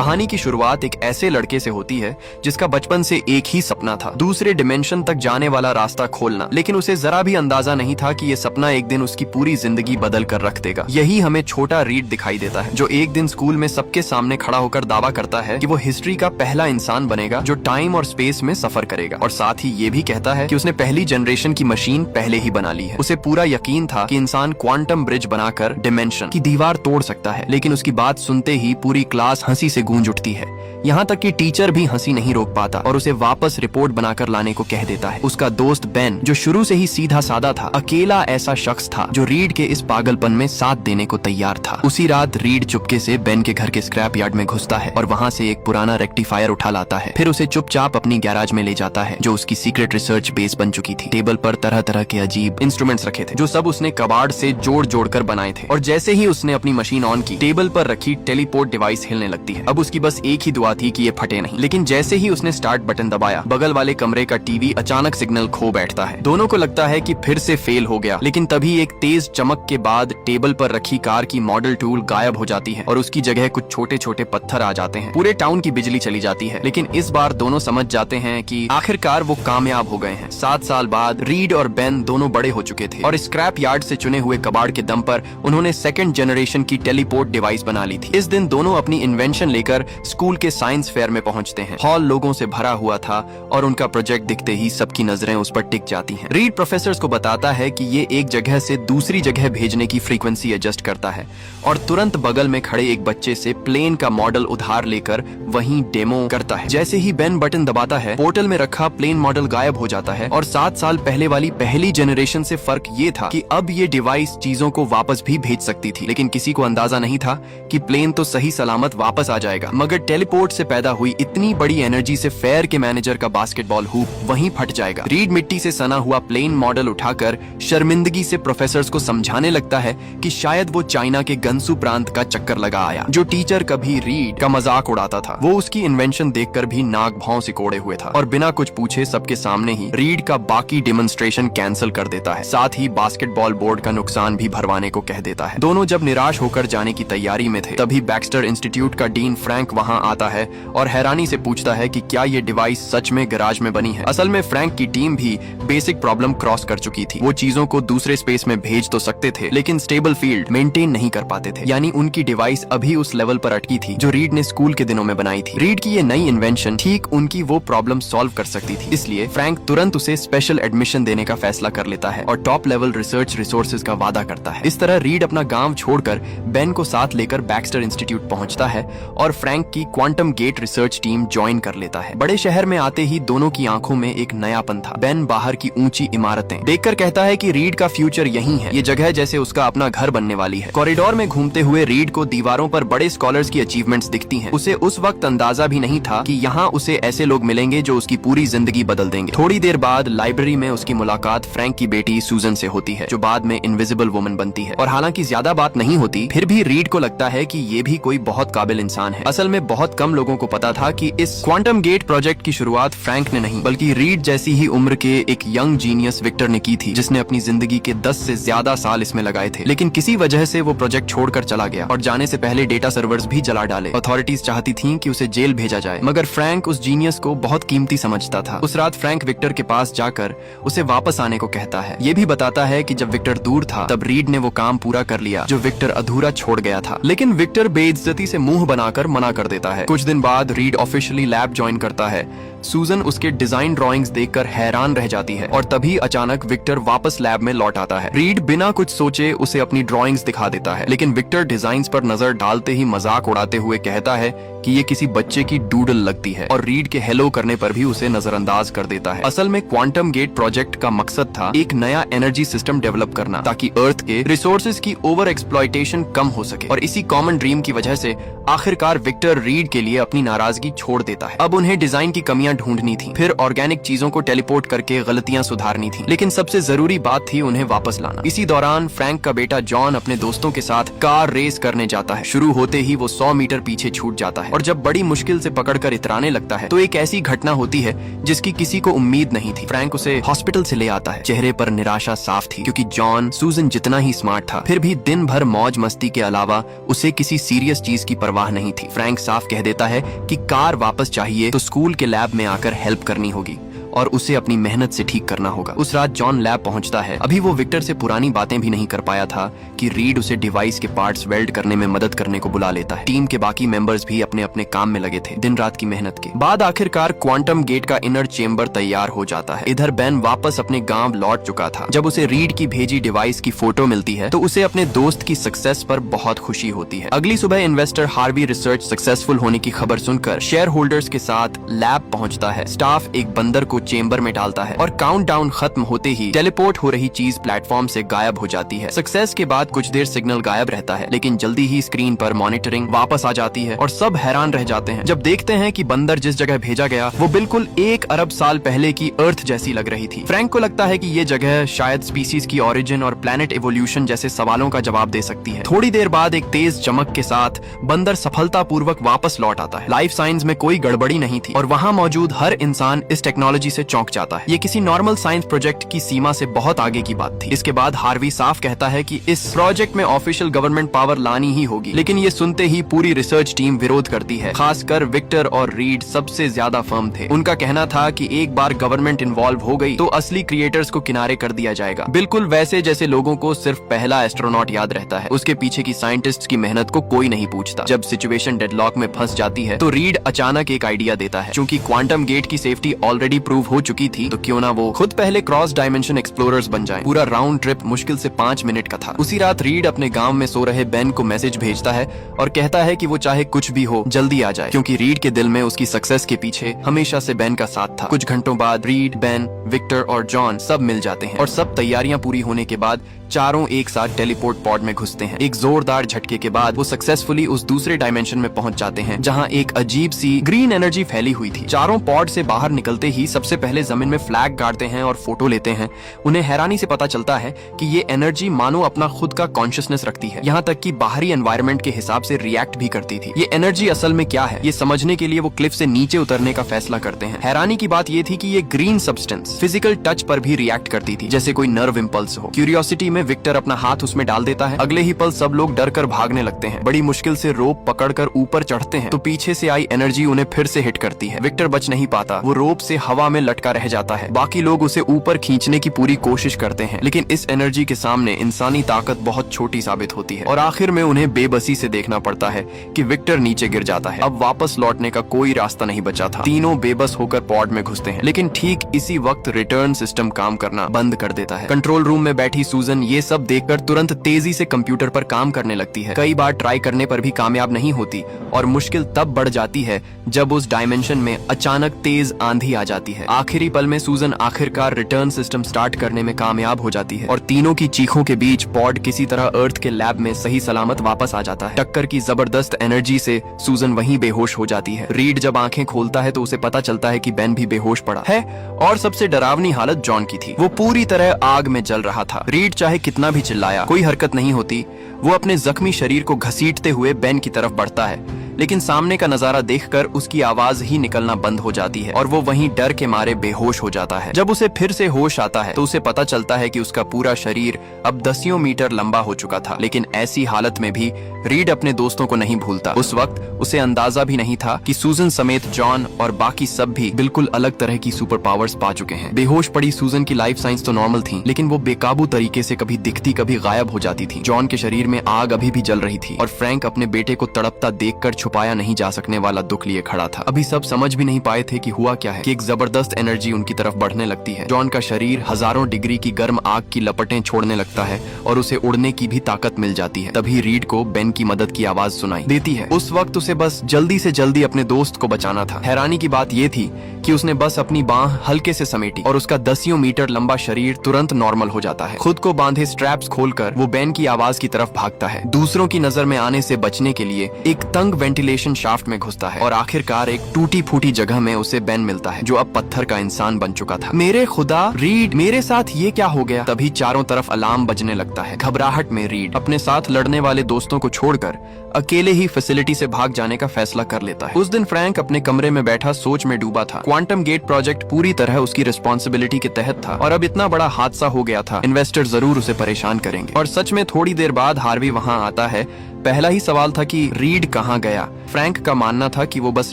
कहानी की शुरुआत एक ऐसे लड़के से होती है जिसका बचपन से एक ही सपना था, दूसरे डिमेंशन तक जाने वाला रास्ता खोलना। लेकिन उसे जरा भी अंदाजा नहीं था कि ये सपना एक दिन उसकी पूरी जिंदगी बदल कर रख देगा। यही हमें छोटा रीड दिखाई देता है, जो एक दिन स्कूल में सबके सामने खड़ा होकर दावा करता है कि वो हिस्ट्री का पहला इंसान बनेगा जो टाइम और स्पेस में सफर करेगा, और साथ ही ये भी कहता है कि उसने पहली जनरेशन की मशीन पहले ही बना ली है। उसे पूरा यकीन था कि इंसान क्वांटम ब्रिज बनाकर डिमेंशन की दीवार तोड़ सकता है, लेकिन उसकी बात सुनते ही पूरी क्लास हंसी से गूंज उठती है। यहाँ तक कि टीचर भी हंसी नहीं रोक पाता और उसे वापस रिपोर्ट बनाकर लाने को कह देता है। उसका दोस्त बेन, जो शुरू से ही सीधा साधा था, अकेला ऐसा शख्स था जो रीड के इस पागलपन में साथ देने को तैयार था। उसी रात रीड चुपके से बेन के घर के स्क्रैप यार्ड में घुसता है और वहाँ से एक पुराना रेक्टिफायर उठा लाता है। फिर उसे चुपचाप अपनी गैराज में ले जाता है, जो उसकी सीक्रेट रिसर्च बेस बन चुकी थी। टेबल पर तरह तरह के अजीब इंस्ट्रूमेंट्स रखे थे, जो सब उसने कबाड़ से जोड़ जोड़ कर बनाए थे। और जैसे ही उसने अपनी मशीन ऑन की, टेबल पर रखी टेलीपोर्ट डिवाइस हिलने लगती है। अब उसकी बस एक ही दुआ थी कि ये फटे नहीं। लेकिन जैसे ही उसने स्टार्ट बटन दबाया, बगल वाले कमरे का टीवी अचानक सिग्नल खो बैठता है। दोनों को लगता है कि फिर से फेल हो गया, लेकिन तभी एक तेज चमक के बाद टेबल पर रखी कार की मॉडल टूल गायब हो जाती है और उसकी जगह कुछ छोटे छोटे पत्थर आ जाते हैं। पूरे टाउन की बिजली चली जाती है, लेकिन इस बार दोनों समझ जाते हैं कि आखिरकार वो कामयाब हो गए हैं। 7 साल बाद रीड और बेन दोनों बड़े हो चुके थे और स्क्रैप यार्ड से चुने हुए कबाड़ के दम पर उन्होंने सेकंड जनरेशन की टेलीपोर्ट डिवाइस बना ली थी। इस दिन दोनों अपनी इन्वेंशन लेकर स्कूल के साइंस फेयर में पहुंचते हैं। हॉल लोगों से भरा हुआ था और उनका प्रोजेक्ट दिखते ही सबकी नजरें उस पर टिक जाती हैं। रीड प्रोफेसर्स को बताता है कि ये एक जगह से दूसरी जगह भेजने की फ्रीक्वेंसी एडजस्ट करता है और तुरंत बगल में खड़े एक बच्चे से प्लेन का मॉडल उधार लेकर वहीं डेमो करता है। जैसे ही बेन बटन दबाता है, पोर्टल में रखा प्लेन मॉडल गायब हो जाता है और 7 साल पहले वाली पहली जनरेशन से फर्क ये था कि अब ये डिवाइस चीजों को वापस भी भेज सकती थी। लेकिन किसी को अंदाजा नहीं था कि प्लेन तो सही सलामत वापस आ जाएगा, मगर टेलीपोर्ट से पैदा हुई इतनी बड़ी एनर्जी से फेयर के मैनेजर का बास्केटबॉल हूप वहीं फट जाएगा। रीड मिट्टी से सना हुआ प्लेन मॉडल उठाकर शर्मिंदगी से प्रोफेसर्स को समझाने लगता है कि शायद वो चाइना के गंसू प्रांत का चक्कर लगा आया। जो टीचर कभी रीड का मजाक उड़ाता था, वो उसकी इन्वेंशन देखकर भी नाक भाव सिकोड़े हुए था और बिना कुछ पूछे सबके सामने ही रीड का बाकी डेमोन्स्ट्रेशन कैंसिल कर देता है। साथ ही बास्केटबॉल बोर्ड का नुकसान भी भरवाने को कह देता है। दोनों जब निराश होकर जाने की तैयारी में थे, तभी बैक्स्टर इंस्टीट्यूट का डीन फ्रैंक वहाँ आता है और हैरानी से पूछता है कि क्या ये डिवाइस सच में गैराज में बनी है। असल में फ्रैंक की टीम भी बेसिक प्रॉब्लम क्रॉस कर चुकी थी। वो चीजों को दूसरे स्पेस में भेज तो सकते थे, लेकिन स्टेबल फील्ड मेंटेन नहीं कर पाते थे। यानी उनकी डिवाइस अभी उस लेवल पर अटकी थी जो रीड ने स्कूल के दिनों में बनाई थी। रीड की ये नई इन्वेंशन ठीक उनकी वो प्रॉब्लम सॉल्व कर सकती थी, इसलिए फ्रैंक तुरंत उसे स्पेशल एडमिशन देने का फैसला कर लेता है और टॉप लेवल रिसर्च रिसोर्सेज का वादा करता है। इस तरह रीड अपना गांव छोड़कर बेन को साथ लेकर बैक्स्टर इंस्टीट्यूट पहुंचता है और फ्रैंक की quantum gate research team join कर लेता है। बड़े शहर में आते ही दोनों की आंखों में एक नयापन था। बेन बाहर की ऊंची इमारतें देखकर कहता है कि रीड का फ्यूचर यहीं है। ये जगह जैसे उसका अपना घर बनने वाली है। कॉरिडोर में घूमते हुए रीड को दीवारों पर बड़े स्कॉलर्स की अचीवमेंट्स दिखती हैं। उसे उस वक्त अंदाजा भी नहीं था कि यहाँ उसे ऐसे लोग मिलेंगे जो उसकी पूरी जिंदगी बदल देंगे। थोड़ी देर बाद लाइब्रेरी में उसकी मुलाकात फ्रैंक की बेटी सूजन से होती है, जो बाद में इनविजिबल वुमन बनती है। और हालांकि ज्यादा बात नहीं होती, फिर भी रीड को लगता है कि ये भी कोई बहुत काबिल इंसान है। असल में बहुत कम लोगों को पता था कि इस क्वांटम गेट प्रोजेक्ट की शुरुआत फ्रैंक ने नहीं, बल्कि रीड जैसी ही उम्र के एक यंग जीनियस विक्टर ने की थी, जिसने अपनी जिंदगी के 10 से ज्यादा साल इसमें लगाए थे। लेकिन किसी वजह से वो प्रोजेक्ट छोड़कर चला गया और जाने से पहले डेटा सर्वर्स भी जला डाले। अथॉरिटीज चाहती थीं कि उसे जेल भेजा जाए, मगर फ्रैंक उस जीनियस को बहुत कीमती समझता था। उस रात फ्रैंक विक्टर के पास जाकर उसे वापस आने को कहता है। ये भी बताता है कि जब विक्टर दूर था, तब रीड ने वो काम पूरा कर लिया जो विक्टर अधूरा छोड़ गया था। लेकिन विक्टर बेइज्जती से मुंह बनाकर मना कर देता है। कुछ दिन बाद रीड ऑफिशियली लैब ज्वाइन करता है। सूजन उसके डिजाइन ड्राइंग्स देखकर हैरान रह जाती है और तभी अचानक विक्टर वापस लैब में लौट आता है। रीड बिना कुछ सोचे उसे अपनी ड्राइंग्स दिखा देता है, लेकिन विक्टर डिजाइन्स पर नजर डालते ही मजाक उड़ाते हुए कहता है कि ये किसी बच्चे की डूडल लगती है और रीड के हेलो करने पर भी उसे नजरअंदाज कर देता है। असल में क्वांटम गेट प्रोजेक्ट का मकसद था एक नया एनर्जी सिस्टम डेवलप करना, ताकि अर्थ के रिसोर्सेज की ओवर एक्सप्लॉयटेशन कम हो सके। और इसी कॉमन ड्रीम की वजह से आखिरकार विक्टर रीड के लिए अपनी नाराजगी छोड़ देता है। अब उन्हें डिजाइन की कमियां गलतियां ढूंढनी थी, फिर ऑर्गेनिक चीजों को टेलीपोर्ट करके गलतियां सुधारनी थी, लेकिन सबसे जरूरी बात थी उन्हें वापस लाना। इसी दौरान फ्रैंक का बेटा जॉन अपने दोस्तों के साथ कार रेस करने जाता है। शुरू होते ही वो 100 मीटर पीछे छूट जाता है और जब बड़ी मुश्किल से पकड़कर इतराने लगता है तो एक ऐसी घटना होती है जिसकी किसी को उम्मीद नहीं थी। फ्रैंक उसे हॉस्पिटल से ले आता है। चेहरे पर निराशा साफ थी, क्योंकि जॉन सूजन जितना ही स्मार्ट था, फिर भी दिन भर मौज मस्ती के अलावा उसे किसी सीरियस चीज की परवाह नहीं थी। फ्रैंक साफ कह देता है कि कार वापस चाहिए तो स्कूल के लैब में आकर हेल्प करनी होगी और उसे अपनी मेहनत से ठीक करना होगा। उस रात जॉन लैब पहुंचता है। अभी वो विक्टर से पुरानी बातें भी नहीं कर पाया था कि रीड उसे डिवाइस के पार्ट्स वेल्ड करने में मदद करने को बुला लेता है। टीम के बाकी मेंबर्स भी अपने अपने काम में लगे थे। दिन रात की मेहनत के बाद आखिरकार क्वांटम गेट का इनर चेम्बर तैयार हो जाता है। इधर बेन वापस अपने गांव लौट चुका था। जब उसे रीड की भेजी डिवाइस की फोटो मिलती है तो उसे अपने दोस्त की सक्सेस पर बहुत खुशी होती है। अगली सुबह इन्वेस्टर हार्वी रिसर्च सक्सेसफुल होने की खबर सुनकर शेयर होल्डर्स के साथ लैब पहुंचता है। स्टाफ एक बंदर को चेंबर में डालता है और काउंटडाउन खत्म होते ही टेलीपोर्ट हो रही चीज प्लेटफॉर्म से गायब हो जाती है। सक्सेस के बाद कुछ देर सिग्नल गायब रहता है, लेकिन जल्दी ही स्क्रीन पर मॉनिटरिंग वापस आ जाती है और सब हैरान रह जाते हैं जब देखते हैं कि बंदर जिस जगह भेजा गया वो बिल्कुल 1 अरब साल पहले की अर्थ जैसी लग रही थी। फ्रैंक को लगता है कि ये जगह शायद स्पीसीज की ओरिजिन और प्लैनेट इवोल्यूशन जैसे सवालों का जवाब दे सकती है। थोड़ी देर बाद एक तेज चमक के साथ बंदर सफलतापूर्वक वापस लौट आता है। लाइफ साइंस में कोई गड़बड़ी नहीं थी और वहाँ मौजूद हर इंसान इस टेक्नोलॉजी से चौंक जाता है। ये किसी नॉर्मल साइंस प्रोजेक्ट की सीमा से बहुत आगे की बात थी। इसके बाद हार्वी साफ कहता है कि इस प्रोजेक्ट में ऑफिशियल गवर्नमेंट पावर लानी ही होगी, लेकिन ये सुनते ही पूरी रिसर्च टीम विरोध करती है। खासकर विक्टर और रीड सबसे ज्यादा फर्म थे। उनका कहना था कि एक बार गवर्नमेंट इन्वॉल्व हो गई तो असली क्रिएटर्स को किनारे कर दिया जाएगा, बिल्कुल वैसे जैसे लोगों को सिर्फ पहला एस्ट्रोनॉट याद रहता है। उसके पीछे की साइंटिस्ट्स की मेहनत को कोई नहीं पूछता। जब सिचुएशन डेडलॉक में फंस जाती है तो रीड अचानक एक आइडिया देता है। चूंकि क्वांटम गेट की सेफ्टी ऑलरेडी प्रूव हो चुकी थी तो क्यों ना वो खुद पहले क्रॉस डायमेंशन एक्सप्लोरर्स बन जाएं। पूरा राउंड ट्रिप मुश्किल से 5 मिनट का था। उसी रात रीड अपने गांव में सो रहे बेन को मैसेज भेजता है और कहता है कि वो चाहे कुछ भी हो जल्दी आ जाए, क्योंकि रीड के दिल में उसकी सक्सेस के पीछे हमेशा से बेन का साथ था। कुछ घंटों बाद रीड, बेन, विक्टर और जॉन सब मिल जाते हैं और सब तैयारियां पूरी होने के बाद चारों एक साथ टेलीपोर्ट पॉड में घुसते हैं। एक जोरदार झटके के बाद वो सक्सेसफुली उस दूसरे डायमेंशन में पहुंच जाते हैं जहां एक अजीब सी ग्रीन एनर्जी फैली हुई थी। चारों पॉड से बाहर निकलते ही सबसे पहले जमीन में फ्लैग गाड़ते हैं और फोटो लेते हैं। उन्हें हैरानी से पता चलता है कि ये एनर्जी मानो अपना खुद का कॉन्शियसनेस रखती है, यहाँ तक कि बाहरी एनवायरनमेंट के हिसाब से रिएक्ट भी करती थी। ये एनर्जी असल में क्या है, ये समझने के लिए वो क्लिफ से नीचे उतरने का फैसला करते हैं। हैरानी की बात ये थी कि ये ग्रीन सब्सटेंस फिजिकल टच पर भी रिएक्ट करती थी, जैसे कोई नर्व इम्पल्स हो। क्यूरियोसिटी में विक्टर अपना हाथ उसमें डाल देता है। अगले ही पल सब लोग डर कर भागने लगते हैं। बड़ी मुश्किल से रोप पकड़कर ऊपर चढ़ते हैं तो पीछे से आई एनर्जी उन्हें फिर से हिट करती है। विक्टर बच नहीं पाता, वो रोप से हवा में लटका रह जाता है। बाकी लोग उसे ऊपर खींचने की पूरी कोशिश करते हैं, लेकिन इस एनर्जी के सामने इंसानी ताकत बहुत छोटी साबित होती है और आखिर में उन्हें बेबसी से देखना पड़ता है कि विक्टर नीचे गिर जाता है। अब वापस लौटने का कोई रास्ता नहीं बचा था। तीनों बेबस होकर पॉड में घुसते हैं, लेकिन ठीक इसी वक्त रिटर्न सिस्टम काम करना बंद कर देता है। कंट्रोल रूम में बैठी सूजन ये सब देखकर तुरंत तेजी से कंप्यूटर पर काम करने लगती है। कई बार ट्राई करने पर भी कामयाब नहीं होती और मुश्किल तब बढ़ जाती है जब उस डायमेंशन में अचानक तेज आंधी आ जाती है। आखिरी पल में सूजन आखिरकार रिटर्न सिस्टम स्टार्ट करने में कामयाब हो जाती है और तीनों की चीखों के बीच पॉड किसी तरह अर्थ के लैब में सही सलामत वापस आ जाता है। टक्कर की जबरदस्त एनर्जी से सूजन वहीं बेहोश हो जाती है। रीड जब आंखें खोलता है तो उसे पता चलता है कि बेन भी बेहोश पड़ा है और सबसे डरावनी हालत जॉन की थी। वो पूरी तरह आग में जल रहा था। रीड चाहे कितना भी चिल्लाया कोई हरकत नहीं होती। वो अपने जख्मी शरीर को घसीटते हुए बेन की तरफ बढ़ता है, लेकिन सामने का नजारा देखकर उसकी आवाज ही निकलना बंद हो जाती है और वो वहीं डर के मारे बेहोश हो जाता है। जब उसे फिर से होश आता है तो उसे पता चलता है कि उसका पूरा शरीर अब 10 मीटर लंबा हो चुका था। लेकिन ऐसी हालत में भी रीड अपने दोस्तों को नहीं भूलता। उस वक्त उसे अंदाजा भी नहीं था कि सूजन समेत जॉन और बाकी सब भी बिल्कुल अलग तरह की सुपर पावर्स पा चुके हैं। बेहोश पड़ी सूजन की लाइफ साइंस तो नॉर्मल थी, लेकिन वो बेकाबू तरीके से कभी दिखती कभी गायब हो जाती थी। जॉन के शरीर में आग अभी भी जल रही थी और फ्रैंक अपने बेटे को तड़पता देखकर छुपाया नहीं जा सकने वाला दुख लिए खड़ा था। अभी सब समझ भी नहीं पाए थे कि हुआ क्या है कि एक जबरदस्त एनर्जी उनकी तरफ बढ़ने लगती है। जॉन का शरीर हजारों डिग्री की गर्म आग की लपटें छोड़ने लगता है और उसे उड़ने की भी ताकत मिल जाती है। तभी रीड को बेन की मदद की आवाज सुनाई देती है। उस वक्त उसे बस जल्दी से जल्दी अपने दोस्त को बचाना था। हैरानी की बात यह थी कि उसने बस अपनी बांह हल्के से समेटी और उसका 10 मीटर लंबा शरीर तुरंत नॉर्मल हो जाता है। खुद को बांधे स्ट्रैप्स खोलकर वो बेन की आवाज की तरफ भागता है, दूसरों की नजर में आने से बचने के लिए एक तंग वेंटिलेशन शाफ्ट में घुसता है और आखिरकार एक टूटी फूटी जगह में उसे बेन मिलता है, जो अब पत्थर का इंसान बन चुका था। मेरे खुदा, रीड, मेरे साथ ये क्या हो गया? तभी चारों तरफ अलार्म बजने लगता है। घबराहट में रीड अपने साथ लड़ने वाले दोस्तों को छोड़कर अकेले ही फैसिलिटी से भाग जाने का फैसला कर लेता है। उस दिन फ्रैंक अपने कमरे में बैठा सोच में डूबा था। क्वांटम गेट प्रोजेक्ट पूरी तरह उसकी रिस्पॉन्सिबिलिटी के तहत था और अब इतना बड़ा हादसा हो गया था, इन्वेस्टर जरूर उसे परेशान करेंगे। और सच में थोड़ी देर बाद हार्वी वहां आता है। पहला ही सवाल था कि रीड कहाँ गया। फ्रैंक का मानना था कि वो बस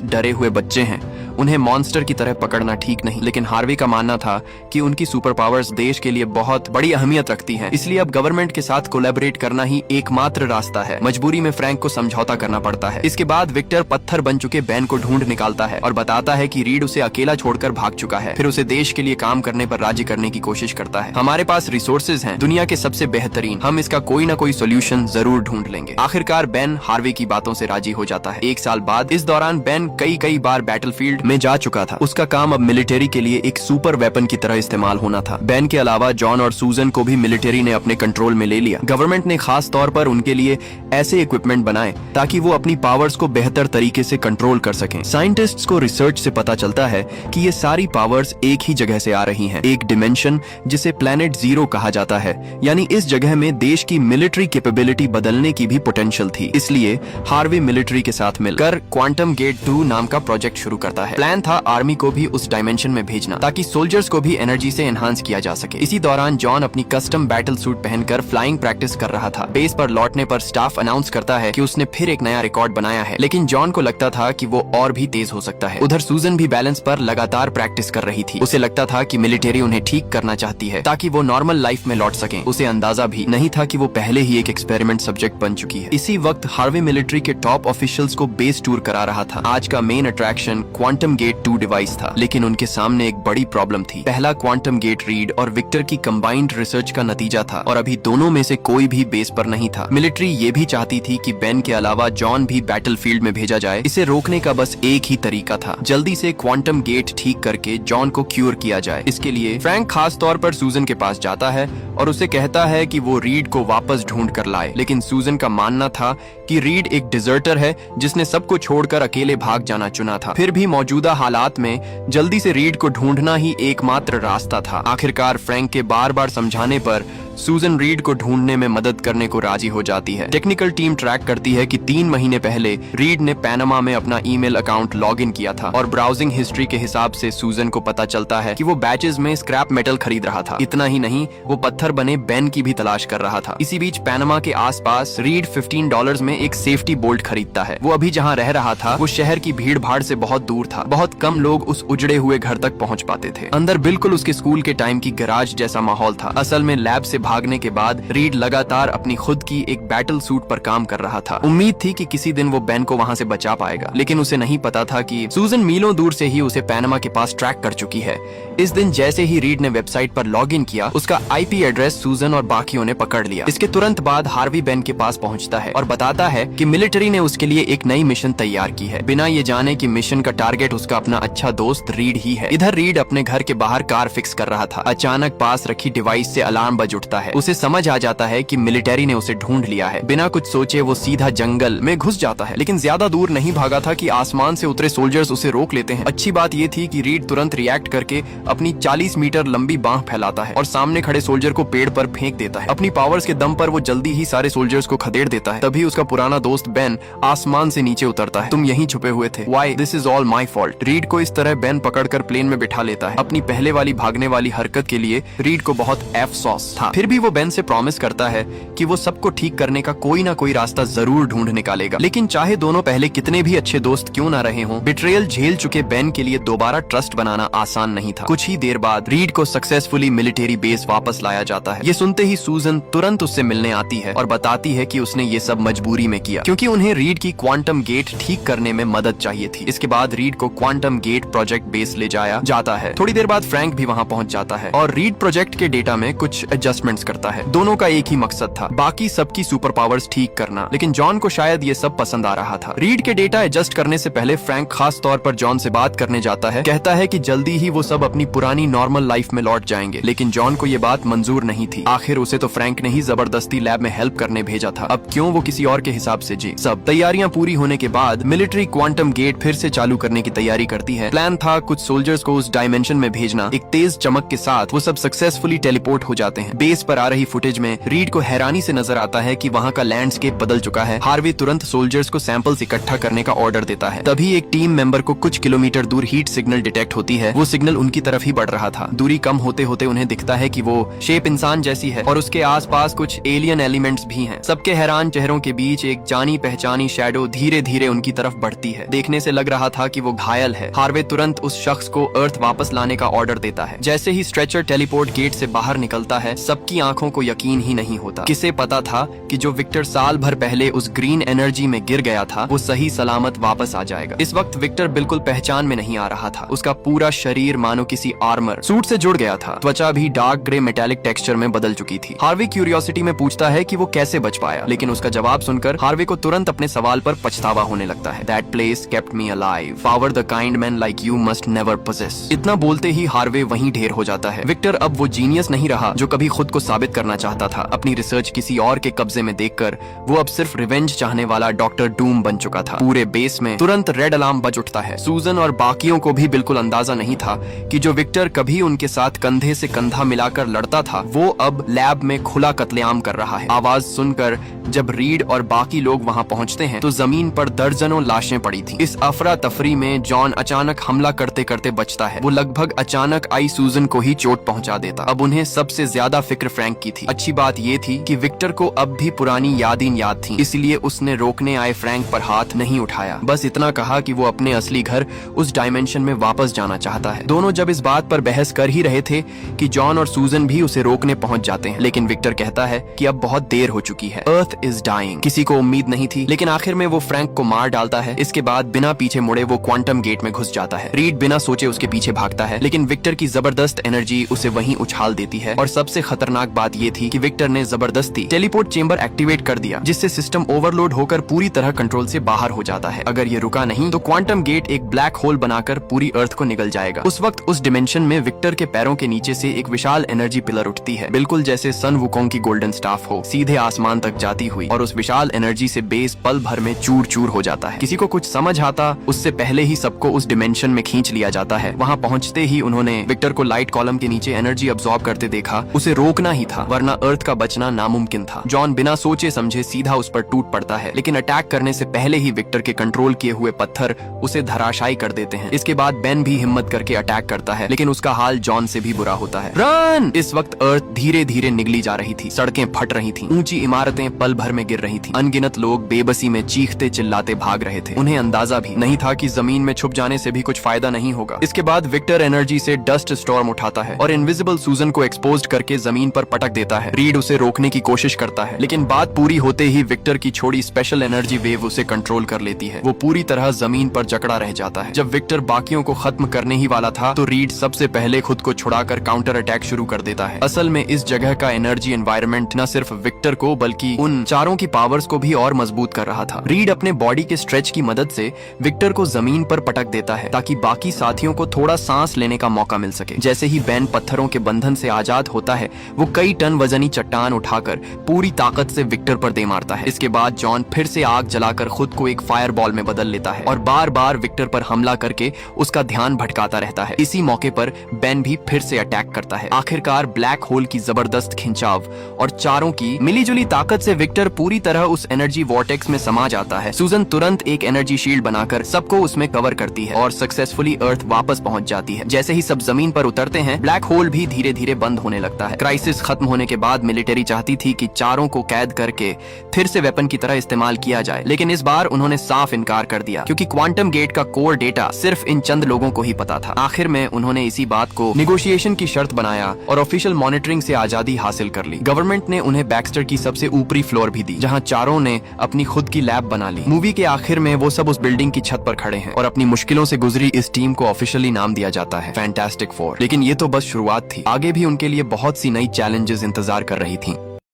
डरे हुए बच्चे हैं, उन्हें मॉन्स्टर की तरह पकड़ना ठीक नहीं। लेकिन हार्वी का मानना था कि उनकी सुपर पावर्स देश के लिए बहुत बड़ी अहमियत रखती हैं, इसलिए अब गवर्नमेंट के साथ कोलैबोरेट करना ही एकमात्र रास्ता है। मजबूरी में फ्रैंक को समझौता करना पड़ता है। इसके बाद विक्टर पत्थर बन चुके बेन को ढूंढ निकालता है और बताता है कि रीड उसे अकेला छोड़कर भाग चुका है। फिर उसे देश के लिए काम करने पर राजी करने की कोशिश करता है। हमारे पास रिसोर्सेज हैं, दुनिया के सबसे बेहतरीन, हम इसका कोई ना कोई सोल्यूशन जरूर ढूंढ लेंगे। आखिरकार बेन हार्वी की बातों से राजी हो जाता है। एक साल बाद इस दौरान बेन कई बार बैटलफील्ड में जा चुका था। उसका काम अब मिलिट्री के लिए एक सुपर वेपन की तरह इस्तेमाल होना था। बेन के अलावा जॉन और सूजन को भी मिलिट्री ने अपने कंट्रोल में ले लिया। गवर्नमेंट ने खास तौर पर उनके लिए ऐसे इक्विपमेंट बनाए ताकि वो अपनी पावर्स को बेहतर तरीके से कंट्रोल कर सकें। साइंटिस्ट्स को रिसर्च से पता चलता है कि ये सारी पावर्स एक ही जगह से आ रही हैं, एक डिमेंशन जिसे प्लेनेट जीरो कहा जाता है। यानी इस जगह में देश की मिलिट्री कैपेबिलिटी बदलने की भी पोटेंशियल थी। इसलिए हार्वी मिलिट्री के साथ मिलकर क्वांटम गेट 2 नाम का प्रोजेक्ट शुरू करता है। प्लान था आर्मी को भी उस डायमेंशन में भेजना ताकि सोल्जर्स को भी एनर्जी से एनहांस किया जा सके। इसी दौरान जॉन अपनी कस्टम बैटल सूट पहनकर फ्लाइंग प्रैक्टिस कर रहा था। बेस पर लौटने पर स्टाफ अनाउंस करता है कि उसने फिर एक नया रिकॉर्ड बनाया है, लेकिन जॉन को लगता था कि वो और भी तेज हो सकता है। उधर सूजन भी बैलेंस पर लगातार प्रैक्टिस कर रही थी। उसे लगता था कि मिलिट्री उन्हें ठीक करना चाहती है ताकि वो नॉर्मल लाइफ में लौट सकें। उसे अंदाजा भी नहीं था कि वो पहले ही एक एक्सपेरिमेंट सब्जेक्ट बन चुकी है। इसी वक्त हार्वी मिलिट्री के टॉप ऑफिशियल्स को बेस टूर करा रहा था। आज का main attraction quantum gate 2 device था, लेकिन उनके सामने एक बड़ी प्रॉब्लम थी। पहला क्वांटम गेट रीड और विक्टर की कंबाइंड रिसर्च का नतीजा था और अभी दोनों में से कोई भी बेस पर नहीं था। मिलिट्री ये भी चाहती थी कि बेन के अलावा जॉन भी बैटलफील्ड में भेजा जाए। इसे रोकने का बस एक ही तरीका था, जल्दी से क्वांटम गेट ठीक करके जॉन को क्यूर किया जाए। इसके लिए फ्रैंक खास तौर पर सूजन के पास जाता है और उसे कहता है कि वो रीड को वापस ढूंढ कर लाए। लेकिन सूजन का मानना था कि रीड एक डिजर्टर है जिसने सबको छोड़कर अकेले भाग जाना चुना था। फिर भी मौजूदा हालात में जल्दी से रीड को ढूंढना ही एकमात्र रास्ता था। आखिरकार फ्रैंक के बार समझाने पर सूजन रीड को ढूंढने में मदद करने को राजी हो जाती है। टेक्निकल टीम ट्रैक करती है कि 3 महीने पहले रीड ने पैनामा में अपना ईमेल अकाउंट लॉग इन किया था और ब्राउजिंग हिस्ट्री के हिसाब से सूजन को पता चलता है कि वो बैचेस में स्क्रैप मेटल खरीद रहा था। इतना ही नहीं, वो पत्थर बने बेन की भी तलाश कर रहा था। इसी बीच पैनामा के आसपास रीड $15 में एक सेफ्टी बोल्ट खरीदता है। वो अभी जहाँ रह रहा था वो शहर की भीड़ भाड़ से बहुत दूर था। बहुत कम लोग उस उजड़े हुए घर तक पहुँच पाते थे। अंदर बिल्कुल उसके स्कूल के टाइम की गैराज जैसा माहौल था। असल में लैब से भागने के बाद रीड लगातार अपनी खुद की एक बैटल सूट पर काम कर रहा था। उम्मीद थी कि किसी दिन वो बेन को वहां से बचा पाएगा, लेकिन उसे नहीं पता था कि सूजन मीलों दूर से ही उसे पैनामा के पास ट्रैक कर चुकी है। इस दिन जैसे ही रीड ने वेबसाइट पर लॉग इन किया, उसका आईपी एड्रेस सूजन और बाकियों ने पकड़ लिया। इसके तुरंत बाद हार्वी बेन के पास पहुंचता है और बताता है कि मिलिट्री ने उसके लिए एक नई मिशन तैयार की है, बिना ये जाने कि मिशन का टारगेट उसका अपना अच्छा दोस्त रीड ही है। इधर रीड अपने घर के बाहर कार फिक्स कर रहा था। अचानक पास रखी डिवाइस से अलार्म बज उठता है। उसे समझ आ जाता है कि मिलिट्री ने उसे ढूंढ लिया है। बिना कुछ सोचे वो सीधा जंगल में घुस जाता है, लेकिन ज्यादा दूर नहीं भागा था कि आसमान से उतरे सोल्जर्स उसे रोक लेते हैं। अच्छी बात ये थी कि रीड तुरंत रिएक्ट करके अपनी 40 मीटर लंबी बांह फैलाता है और सामने खड़े सोल्जर को पेड़ पर फेंक देता है। अपनी पावर्स के दम पर वो जल्दी ही सारे सोल्जर्स को खदेड़ देता है। तभी उसका पुराना दोस्त बेन आसमान से नीचे उतरता है। तुम यहीं छुपे हुए थे, why this is all my fault. Read को इस तरह बेन पकड़कर प्लेन में बिठा लेता है। अपनी पहले वाली भागने वाली हरकत के लिए रीड को बहुत अफसोस था। फिर भी वो बेन से प्रॉमिस करता है कि वो सबको ठीक करने का कोई ना कोई रास्ता जरूर ढूंढ निकालेगा। लेकिन चाहे दोनों पहले कितने भी अच्छे दोस्त क्यों ना रहे हों, बिट्रेयल झेल चुके बेन के लिए दोबारा ट्रस्ट बनाना आसान नहीं था। कुछ ही देर बाद रीड को सक्सेसफुली मिलिट्री बेस वापस लाया जाता है। ये सुनते ही सूजन तुरंत उससे मिलने आती है और बताती है कि उसने ये सब मजबूरी में किया, क्योंकि उन्हें रीड की क्वांटम गेट ठीक करने में मदद चाहिए थी। इसके बाद रीड को क्वांटम गेट प्रोजेक्ट बेस ले जाया जाता है। थोड़ी देर बाद फ्रैंक भी वहाँ पहुँच जाता है और रीड प्रोजेक्ट के डेटा में कुछ एडजस्टमेंट एक्सपीरियंस करता है। दोनों का एक ही मकसद था, बाकी सबकी सुपर पावर्स ठीक करना। लेकिन जॉन को शायद ये सब पसंद आ रहा था। रीड के डेटा एडजस्ट करने से पहले फ्रैंक खास तौर पर जॉन से बात करने जाता है। कहता है कि जल्दी ही वो सब अपनी पुरानी नॉर्मल लाइफ में लौट जाएंगे। लेकिन जॉन को ये बात मंजूर नहीं थी। आखिर उसे तो फ्रैंक ने ही जबरदस्ती लैब में हेल्प करने भेजा था। अब क्यों वो किसी और के हिसाब से जी। सब तैयारियां पूरी होने के बाद मिलिट्री क्वांटम गेट फिर से चालू करने की तैयारी करती है। प्लान था कुछ सोल्जर्स को उस डायमेंशन में भेजना। एक तेज चमक के साथ वो सब सक्सेसफुली टेलीपोर्ट हो जाते हैं। बेस पर आ रही फुटेज में रीड को हैरानी से नजर आता है कि वहाँ का लैंडस्केप बदल चुका है। हार्वे तुरंत सोल्जर्स को सैंपल्स इकट्ठा करने का ऑर्डर देता है। तभी एक टीम मेंबर को कुछ किलोमीटर दूर हीट सिग्नल डिटेक्ट होती है। वो सिग्नल उनकी तरफ ही बढ़ रहा था। दूरी कम होते होते उन्हें दिखता है कि वो शेप इंसान जैसी है और उसके आसपास कुछ एलियन एलिमेंट्स भी हैं। सबके हैरान चेहरों के बीच एक जानी पहचानी शैडो धीरे धीरे उनकी तरफ बढ़ती है। देखने से लग रहा था कि वो घायल है। हार्वे तुरंत उस शख्स को अर्थ वापस लाने का ऑर्डर देता है। जैसे ही स्ट्रेचर टेलीपोर्ट गेट से बाहर निकलता है, सबकी आंखों को यकीन ही नहीं होता। किसे पता था कि जो विक्टर साल भर पहले उस ग्रीन एनर्जी में गिर गया था, वो सही सलामत वापस आ जाएगा। इस वक्त विक्टर बिल्कुल पहचान में नहीं आ रहा था। उसका पूरा शरीर मानो किसी आर्मर सूट से जुड़ गया था। त्वचा भी डार्क ग्रे मेटालिक टेक्सचर में बदल चुकी थी। हार्वे क्यूरियोसिटी में पूछता है कि वो कैसे बच पाया, लेकिन उसका जवाब सुनकर हार्वे को तुरंत अपने सवाल पर पछतावा होने लगता है। That place kept me alive. Power the kind man like you must never possess. इतना बोलते ही हार्वे वहीं ढेर हो जाता है। विक्टर अब वो जीनियस नहीं रहा जो कभी खुद को साबित करना चाहता था। अपनी रिसर्च किसी और के कब्जे में देखकर वो अब सिर्फ रिवेंज चाहने वाला डॉक्टर डूम बन चुका था। पूरे बेस में तुरंत रेड अलार्म बज उठता है। सूजन और बाकियों को भी बिल्कुल अंदाजा नहीं था कि जो विक्टर कभी उनके साथ कंधे से कंधा मिलाकर लड़ता था, वो अब लैब में खुला कत्लेआम कर रहा है। आवाज सुनकर जब रीड और बाकी लोग वहां पहुंचते हैं तो जमीन पर दर्जनों लाशें पड़ी थी। इस अफरा तफरी में जॉन अचानक हमला करते करते बचता है। वो लगभग अचानक आई सूजन को ही चोट पहुंचा देता। अब उन्हें सबसे ज्यादा फिक्र फ्रैंक की थी। अच्छी बात ये थी कि विक्टर को अब भी पुरानी यादें याद थी, इसलिए उसने रोकने आए फ्रैंक पर हाथ नहीं उठाया। बस इतना कहा कि वो अपने असली घर उस डायमेंशन में वापस जाना चाहता है। दोनों जब इस बात पर बहस कर ही रहे थे कि जॉन और सूजन भी उसे रोकने पहुंच जाते हैं, लेकिन विक्टर कहता है कि अब बहुत देर हो चुकी है। Earth is dying. किसी को उम्मीद नहीं थी, लेकिन आखिर में वो फ्रैंक को मार डालता है। इसके बाद बिना पीछे मुड़े वो क्वांटम गेट में घुस जाता है। रीड बिना सोचे उसके पीछे भागता है, लेकिन विक्टर की जबरदस्त एनर्जी उसे वहीं उछाल देती है। और सबसे खतरनाक बात ये थी कि विक्टर ने जबरदस्ती टेलीपोर्ट चेंबर एक्टिवेट कर दिया, जिससे सिस्टम ओवरलोड होकर पूरी तरह कंट्रोल से बाहर हो जाता है। अगर ये रुका नहीं तो क्वांटम गेट एक ब्लैक होल बनाकर पूरी अर्थ को निगल जाएगा। उस वक्त उस डिमेंशन में विक्टर के पैरों के नीचे से एक विशाल एनर्जी पिलर उठती है, बिल्कुल जैसे सन वुकोंग की गोल्डन स्टाफ हो, सीधे आसमान तक जाती हुई। और उस विशाल एनर्जी से बेस पल भर में चूर चूर हो जाता है। किसी को कुछ समझ आता उससे पहले ही सबको उस डिमेंशन में खींच लिया जाता है। वहाँ पहुँचते ही उन्होंने विक्टर को लाइट कॉलम के नीचे एनर्जी अब्सॉर्ब करते देखा। उसे रोकना ही था, वरना अर्थ का बचना नामुमकिन था। जॉन बिना सोचे समझे सीधा उस पर टूट पड़ता है, लेकिन अटैक करने से पहले ही विक्टर के कंट्रोल किए हुए पत्थर उसे धराशायी कर देते हैं। इसके बाद बेन भी हिम्मत करके अटैक करता है, लेकिन उसका हाल जॉन से भी बुरा होता है। रन! इस वक्त अर्थ धीरे धीरे निगली जा रही थी। सड़कें फट रही थी, ऊंची इमारतें पल भर में गिर रही थी। अनगिनत लोग बेबसी में चीखते चिल्लाते भाग रहे थे। उन्हें अंदाजा भी नहीं था कि जमीन में छुप जाने से भी कुछ फायदा नहीं होगा। इसके बाद विक्टर एनर्जी से डस्ट स्टॉर्म उठाता है और इनविजिबल सूजन को एक्सपोज करके जमीन पर पटक देता है। रीड उसे रोकने की कोशिश करता है, लेकिन बात पूरी होते ही विक्टर की छोड़ी स्पेशल एनर्जी वेव उसे कंट्रोल कर लेती है। वो पूरी तरह जमीन पर जकड़ा रह जाता है। जब विक्टर बाकियों को खत्म करने ही वाला था तो रीड सबसे पहले खुद को छुड़ाकर काउंटर अटैक शुरू कर देता है। असल में इस जगह का एनर्जी एनवायरनमेंट न सिर्फ विक्टर को बल्कि उन चारों की पावर्स को भी और मजबूत कर रहा था। रीड अपने बॉडी के स्ट्रेच की मदद से विक्टर को जमीन पर पटक देता है ताकि बाकी साथियों को थोड़ा सांस लेने का मौका मिल सके। जैसे ही बेन पत्थरों के बंधन से आजाद होता है, वो कई टन वजनी चट्टान उठाकर पूरी ताकत से विक्टर पर दे मारता है। इसके बाद जॉन फिर से आग जलाकर खुद को एक फायर बॉल में बदल लेता है और बार बार विक्टर पर हमला करके उसका ध्यान भटकाता रहता है। इसी मौके पर बेन भी फिर से अटैक करता है। आखिरकार ब्लैक होल की जबरदस्त खिंचाव और चारों की मिलीजुली ताकत से विक्टर पूरी तरह उस एनर्जी वॉर्टेक्स में समा जाता है। सूजन तुरंत एक एनर्जी शील्ड बनाकर सबको उसमें कवर करती है और सक्सेसफुली अर्थ वापस पहुंच जाती है। जैसे ही सब जमीन पर उतरते हैं, ब्लैक होल भी धीरे धीरे बंद होने लगता है। क्राइसिस खत्म होने के बाद मिलिट्री चाहती थी कि चारों को कैद करके फिर से वेपन की तरह इस्तेमाल किया जाए, लेकिन इस बार उन्होंने साफ इनकार कर दिया क्योंकि क्वांटम गेट का कोर डेटा सिर्फ इन चंद लोगों को ही पता था। आखिर में उन्होंने इसी बात को निगोशिएशन की शर्त बनाया और ऑफिशियल मॉनिटरिंग से आजादी हासिल कर ली। गवर्नमेंट ने उन्हें बैक्स्टर की सबसे ऊपरी फ्लोर भी दी, जहां चारों ने अपनी खुद की लैब बना ली। मूवी के आखिर में वो सब उस बिल्डिंग की छत पर खड़े हैं और अपनी मुश्किलों से गुजरी इस टीम को ऑफिशियली नाम दिया जाता है फैंटास्टिक फोर। लेकिन ये तो बस शुरुआत थी, आगे भी उनके लिए बहुत सी नई चैलेंजेस इंतजार कर रही थीं।